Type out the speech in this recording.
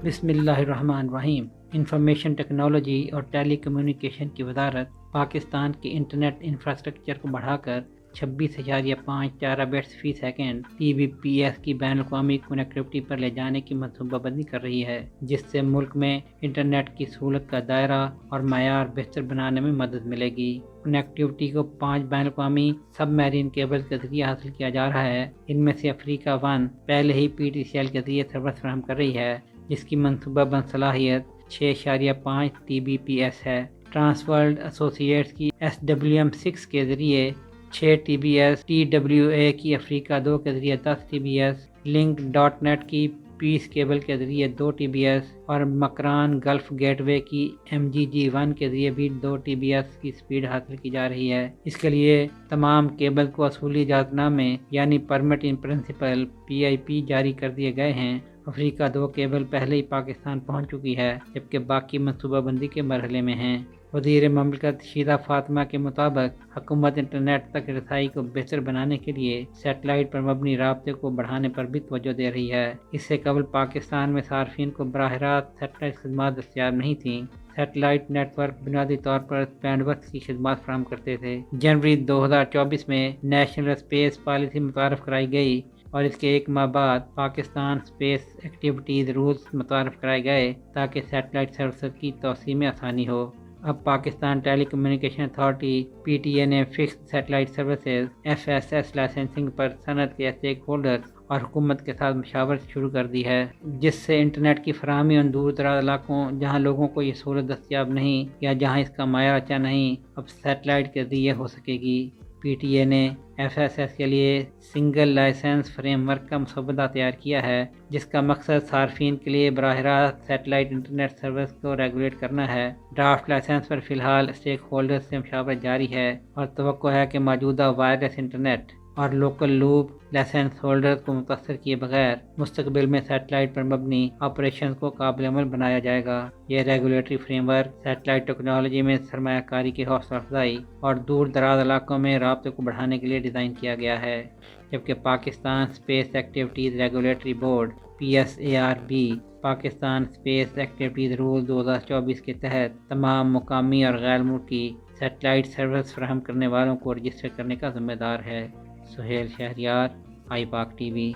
بسم اللہ الرحمن الرحیم۔ انفارمیشن ٹیکنالوجی اور ٹیلی کمیونیکیشن کی وزارت پاکستان کے انٹرنیٹ انفراسٹرکچر کو بڑھا کر 26.5 ٹیرابائٹس فی سیکنڈ TBPS کی بین الاقوامی کنیکٹیوٹی پر لے جانے کی منصوبہ بندی کر رہی ہے، جس سے ملک میں انٹرنیٹ کی سہولت کا دائرہ اور معیار بہتر بنانے میں مدد ملے گی۔ کنیکٹیوٹی کو 5 بین الاقوامی سب میرین کیبل کے ذریعے حاصل کیا جا رہا ہے۔ ان میں سے افریقہ 1 پہلے ہی PTCL کے ذریعے سروس فراہم کر رہی ہے، جس کی منصوبہ بند صلاحیت 6.5 TBPS ہے۔ ٹرانس ورلڈ ایسوسی ایٹس کی SWM6 کے ذریعے 6 TBS، TWA کی افریقہ 2 کے ذریعے 10 TBS، لنک.net کی پیس کیبل کے ذریعے 2 TBS اور مکران گلف گیٹ وے کی MGG1 کے ذریعے بھی 2 TBS کی سپیڈ حاصل کی جا رہی ہے۔ اس کے لیے تمام کیبل کو اصولی اجازت نامے یعنی پرمٹ ان پرنسپل PIP جاری کر دیے گئے ہیں۔ افریقہ 2 کیبل پہلے ہی پاکستان پہنچ چکی ہے، جبکہ باقی منصوبہ بندی کے مرحلے میں ہیں۔ وزیر مملکت شیدہ فاطمہ کے مطابق حکومت انٹرنیٹ تک رسائی کو بہتر بنانے کے لیے سیٹلائٹ پر مبنی رابطے کو بڑھانے پر بھی توجہ دے رہی ہے۔ اس سے قبل پاکستان میں صارفین کو براہ راست سیٹلائٹ خدمات دستیاب نہیں تھیں۔ سیٹلائٹ نیٹ ورک بنیادی طور پر بینڈ وڈتھ کی خدمات فراہم کرتے تھے۔ جنوری 2024 میں نیشنل اسپیس پالیسی متعارف کرائی گئی اور اس کے 1 ماہ بعد پاکستان اسپیس ایکٹیویٹیز رولز متعارف کرائے گئے تاکہ سیٹلائٹ سروسز کی توسیع میں آسانی ہو۔ اب Pakistan telecommunication authority PTA نے fixed satellite services FSS licensing پر صنعت کے اسٹیک ہولڈرز اور حکومت کے ساتھ مشاورت شروع کر دی ہے، جس سے انٹرنیٹ کی فراہمی ان دور دراز علاقوں جہاں لوگوں کو یہ سہولت دستیاب نہیں یا جہاں اس کا معیار اچھا نہیں، اب سیٹلائٹ کے ذریعے ہو سکے گی۔ PTA نے FSS کے لیے سنگل لائسنس فریم ورک کا مسودہ تیار کیا ہے، جس کا مقصد صارفین کے لیے براہ راست سیٹلائٹ انٹرنیٹ سروس کو ریگولیٹ کرنا ہے۔ ڈرافٹ لائسنس پر فی الحال اسٹیک ہولڈرز سے مشاورت جاری ہے اور توقع ہے کہ موجودہ وائرلیس انٹرنیٹ اور لوکل لوپ لائسنس ہولڈرز کو متاثر کیے بغیر مستقبل میں سیٹلائٹ پر مبنی آپریشنز کو قابل عمل بنایا جائے گا۔ یہ regulatory frame work satellite technology میں سرمایہ کاری کی حوصلہ افزائی اور دور دراز علاقوں میں رابطے کو بڑھانے کے لیے ڈیزائن کیا گیا ہے، جبکہ Pakistan space activities regulatory board PSARB Pakistan space activities rule 2024 کے تحت تمام مقامی اور غیر ملکی سیٹلائٹ سروس فراہم کرنے والوں کو رجسٹر کرنے کا ذمہ دار ہے۔ Sohail Shahryar, iPAK TV۔